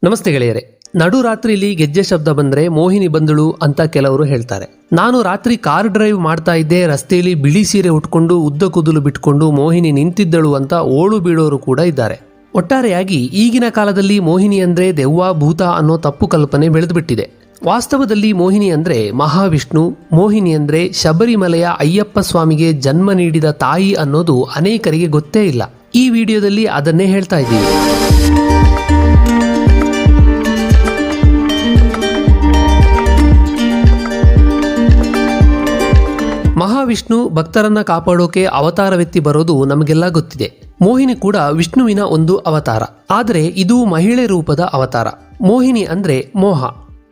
ನಮಸ್ತೆ ಗೆಳೆಯರೆ. ನಡುರಾತ್ರಿಲಿ ಗೆಜ್ಜೆ ಶಬ್ದ ಬಂದ್ರೆ ಮೋಹಿನಿ ಬಂದಳು ಅಂತ ಕೆಲವರು ಹೇಳ್ತಾರೆ. ನಾನು ರಾತ್ರಿ ಕಾರ್ ಡ್ರೈವ್ ಮಾಡ್ತಾ ಇದ್ದೆ, ರಸ್ತೆಯಲ್ಲಿ ಬಿಳಿ ಸೀರೆ ಉಟ್ಕೊಂಡು ಉದ್ದ ಕೂದಲು ಬಿಟ್ಕೊಂಡು ಮೋಹಿನಿ ನಿಂತಿದ್ದಳು ಅಂತ ಓಳು ಬೀಳೋರು ಕೂಡ ಇದ್ದಾರೆ. ಒಟ್ಟಾರೆಯಾಗಿ ಈಗಿನ ಕಾಲದಲ್ಲಿ ಮೋಹಿನಿ ಅಂದ್ರೆ ದೆವ್ವ ಭೂತ ಅನ್ನೋ ತಪ್ಪು ಕಲ್ಪನೆ ಬೆಳೆದುಬಿಟ್ಟಿದೆ. ವಾಸ್ತವದಲ್ಲಿ ಮೋಹಿನಿ ಅಂದ್ರೆ ಮಹಾವಿಷ್ಣು, ಮೋಹಿನಿ ಅಂದ್ರೆ ಶಬರಿಮಲೆಯ ಅಯ್ಯಪ್ಪ ಸ್ವಾಮಿಗೆ ಜನ್ಮ ನೀಡಿದ ತಾಯಿ ಅನ್ನೋದು ಅನೇಕರಿಗೆ ಗೊತ್ತೇ ಇಲ್ಲ. ಈ ವಿಡಿಯೋದಲ್ಲಿ ಅದನ್ನೇ ಹೇಳ್ತಾ ಇದ್ದೀವಿ. ಮಹಾವಿಷ್ಣು ಭಕ್ತರನ್ನ ಕಾಪಾಡೋಕೆ ಅವತಾರವೆತ್ತಿ ಬರೋದು ನಮಗೆಲ್ಲ ಗೊತ್ತಿದೆ. ಮೋಹಿನಿ ಕೂಡ ವಿಷ್ಣುವಿನ ಒಂದು ಅವತಾರ, ಆದರೆ ಇದು ಮಹಿಳೆ ರೂಪದ ಅವತಾರ. ಮೋಹಿನಿ ಅಂದ್ರೆ ಮೋಹ,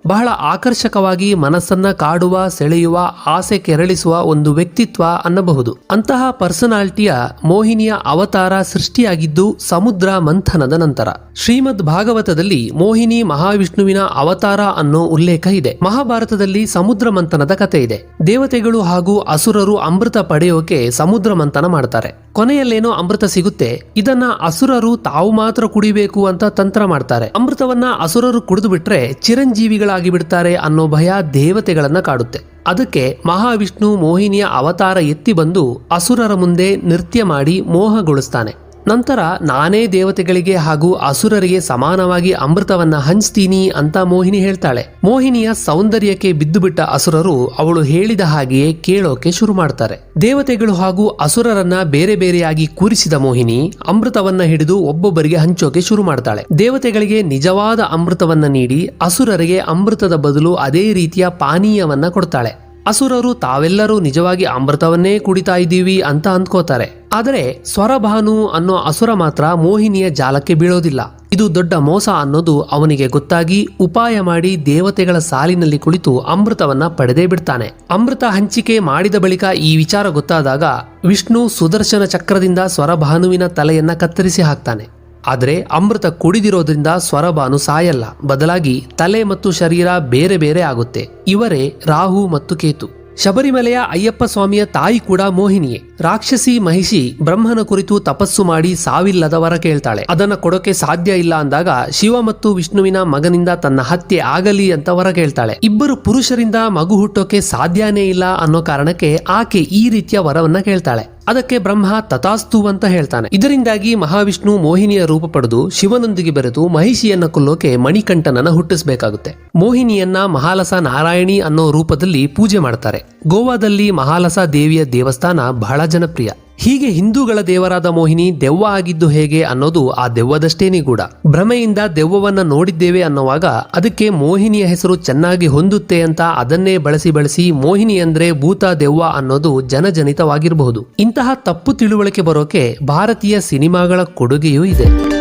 ಬಹಳ ಆಕರ್ಷಕವಾಗಿ ಮನಸ್ಸನ್ನ ಕಾಡುವ, ಸೆಳೆಯುವ, ಆಸೆ ಕೆರಳಿಸುವ ಒಂದು ವ್ಯಕ್ತಿತ್ವ ಅನ್ನಬಹುದು. ಅಂತಹ ಪರ್ಸನಾಲಿಟಿಯ ಮೋಹಿನಿಯ ಅವತಾರ ಸೃಷ್ಟಿಯಾಗಿದ್ದು ಸಮುದ್ರ ಮಂಥನದ ನಂತರ. ಶ್ರೀಮದ್ ಭಾಗವತದಲ್ಲಿ ಮೋಹಿನಿ ಮಹಾವಿಷ್ಣುವಿನ ಅವತಾರ ಅನ್ನೋ ಉಲ್ಲೇಖ ಇದೆ. ಮಹಾಭಾರತದಲ್ಲಿ ಸಮುದ್ರ ಮಂಥನದ ಕಥೆ ಇದೆ. ದೇವತೆಗಳು ಹಾಗೂ ಅಸುರರು ಅಮೃತ ಪಡೆಯೋಕೆ ಸಮುದ್ರ ಮಂಥನ ಮಾಡ್ತಾರೆ. ಕೊನೆಯಲ್ಲೇನೋ ಅಮೃತ ಸಿಗುತ್ತೆ. ಇದನ್ನ ಅಸುರರು ತಾವು ಮಾತ್ರ ಕುಡಿಬೇಕು ಅಂತ ತಂತ್ರ ಮಾಡ್ತಾರೆ. ಅಮೃತವನ್ನ ಅಸುರರು ಕುಡಿದು ಬಿಟ್ರೆ ಚಿರಂಜೀವಿಗಳಾಗಿ ಬಿಡ್ತಾರೆ ಅನ್ನೋ ಭಯ ದೇವತೆಗಳನ್ನ ಕಾಡುತ್ತೆ. ಅದಕ್ಕೆ ಮಹಾವಿಷ್ಣು ಮೋಹಿನಿಯ ಅವತಾರ ಎತ್ತಿ ಬಂದು ಅಸುರರ ಮುಂದೆ ನೃತ್ಯ ಮಾಡಿ ಮೋಹಗೊಳಿಸ್ತಾನೆ. ನಂತರ ನಾನೇ ದೇವತೆಗಳಿಗೆ ಹಾಗೂ ಅಸುರರಿಗೆ ಸಮಾನವಾಗಿ ಅಮೃತವನ್ನ ಹಂಚ್ತೀನಿ ಅಂತ ಮೋಹಿನಿ ಹೇಳ್ತಾಳೆ. ಮೋಹಿನಿಯ ಸೌಂದರ್ಯಕ್ಕೆ ಬಿದ್ದುಬಿಟ್ಟ ಅಸುರರು ಅವಳು ಹೇಳಿದ ಹಾಗೆಯೇ ಕೇಳೋಕೆ ಶುರು ಮಾಡ್ತಾರೆ. ದೇವತೆಗಳು ಹಾಗೂ ಅಸುರರನ್ನ ಬೇರೆ ಬೇರೆಯಾಗಿ ಕೂರಿಸಿದ ಮೋಹಿನಿ ಅಮೃತವನ್ನ ಹಿಡಿದು ಒಬ್ಬೊಬ್ಬರಿಗೆ ಹಂಚೋಕೆ ಶುರು ಮಾಡ್ತಾಳೆ. ದೇವತೆಗಳಿಗೆ ನಿಜವಾದ ಅಮೃತವನ್ನ ನೀಡಿ ಅಸುರರಿಗೆ ಅಮೃತದ ಬದಲು ಅದೇ ರೀತಿಯ ಪಾನೀಯವನ್ನ ಕೊಡ್ತಾಳೆ. ಅಸುರರು ತಾವೆಲ್ಲರೂ ನಿಜವಾಗಿ ಅಮೃತವನ್ನೇ ಕುಡಿತಾ ಇದ್ದೀವಿ ಅಂತ ಅಂದ್ಕೋತಾರೆ. ಆದರೆ ಸ್ವರಭಾನು ಅನ್ನೋ ಅಸುರ ಮಾತ್ರ ಮೋಹಿನಿಯ ಜಾಲಕ್ಕೆ ಬೀಳೋದಿಲ್ಲ. ಇದು ದೊಡ್ಡ ಮೋಸ ಅನ್ನೋದು ಅವನಿಗೆ ಗೊತ್ತಾಗಿ ಉಪಾಯ ಮಾಡಿ ದೇವತೆಗಳ ಸಾಲಿನಲ್ಲಿ ಕುಳಿತು ಅಮೃತವನ್ನ ಪಡೆದೇ ಬಿಡ್ತಾನೆ. ಅಮೃತ ಹಂಚಿಕೆ ಮಾಡಿದ ಬಳಿಕ ಈ ವಿಚಾರ ಗೊತ್ತಾದಾಗ ವಿಷ್ಣು ಸುದರ್ಶನ ಚಕ್ರದಿಂದ ಸ್ವರಭಾನುವಿನ ತಲೆಯನ್ನ ಕತ್ತರಿಸಿ ಹಾಕ್ತಾನೆ. ಆದರೆ ಅಮೃತ ಕುಡಿದಿರೋದ್ರಿಂದ ಸ್ವರಭಾನು ಸಾಯಲ್ಲ, ಬದಲಾಗಿ ತಲೆ ಮತ್ತು ಶರೀರ ಬೇರೆ ಬೇರೆ ಆಗುತ್ತೆ. ಇವರೇ ರಾಹು ಮತ್ತು ಕೇತು. ಶಬರಿಮಲೆಯ ಅಯ್ಯಪ್ಪ ಸ್ವಾಮಿಯ ತಾಯಿ ಕೂಡ ಮೋಹಿನಿಯೇ. ರಾಕ್ಷಸಿ ಮಹಿಷಿ ಬ್ರಹ್ಮನ ಕುರಿತು ತಪಸ್ಸು ಮಾಡಿ ಸಾವಿಲ್ಲದ ವರ ಕೇಳ್ತಾಳೆ. ಅದನ್ನ ಕೊಡೋಕೆ ಸಾಧ್ಯ ಇಲ್ಲ ಅಂದಾಗ ಶಿವ ಮತ್ತು ವಿಷ್ಣುವಿನ ಮಗನಿಂದ ತನ್ನ ಹತ್ಯೆ ಆಗಲಿ ಅಂತ ವರ ಕೇಳ್ತಾಳೆ. ಇಬ್ಬರು ಪುರುಷರಿಂದ ಮಗು ಹುಟ್ಟೋಕೆ ಸಾಧ್ಯನೇ ಇಲ್ಲ ಅನ್ನೋ ಕಾರಣಕ್ಕೆ ಆಕೆ ಈ ರೀತಿಯ ವರವನ್ನ ಕೇಳ್ತಾಳೆ. ಅದಕ್ಕೆ ಬ್ರಹ್ಮ ತಥಾಸ್ತು ಅಂತ ಹೇಳ್ತಾನೆ. ಇದರಿಂದಾಗಿ ಮಹಾವಿಷ್ಣು ಮೋಹಿನಿಯ ರೂಪ ಪಡೆದು ಶಿವನೊಂದಿಗೆ ಬೆರೆತು ಮಹಿಷಿಯನ್ನ ಕೊಲ್ಲೋಕೆ ಮಣಿಕಂಠನನ್ನ ಹುಟ್ಟಿಸಬೇಕಾಗುತ್ತೆ. ಮೋಹಿನಿಯನ್ನ ಮಹಾಲಸ ನಾರಾಯಣಿ ಅನ್ನೋ ರೂಪದಲ್ಲಿ ಪೂಜೆ ಮಾಡ್ತಾರೆ. ಗೋವಾದಲ್ಲಿ ಮಹಾಲಸ ದೇವಿಯ ದೇವಸ್ಥಾನ ಬಹಳ ಜನಪ್ರಿಯ. ಹೀಗೆ ಹಿಂದೂಗಳ ದೇವರಾದ ಮೋಹಿನಿ ದೆವ್ವ ಆಗಿದ್ದು ಹೇಗೆ ಅನ್ನೋದು ಆ ದೆವ್ವದಷ್ಟೇ ನಿಗೂಢ. ಭ್ರಮೆಯಿಂದ ದೆವ್ವವನ್ನ ನೋಡಿದ್ದೇವೆ ಅನ್ನೋವಾಗ ಅದಕ್ಕೆ ಮೋಹಿನಿಯ ಹೆಸರು ಚೆನ್ನಾಗಿ ಹೊಂದುತ್ತೆ ಅಂತ ಅದನ್ನೇ ಬಳಸಿ ಮೋಹಿನಿ ಅಂದ್ರೆ ಭೂತ ದೆವ್ವ ಅನ್ನೋದು ಜನಜನಿತವಾಗಿರಬಹುದು. ಇಂತಹ ತಪ್ಪು ತಿಳುವಳಿಕೆ ಬರೋಕೆ ಭಾರತೀಯ ಸಿನಿಮಾಗಳ ಕೊಡುಗೆಯೂ ಇದೆ.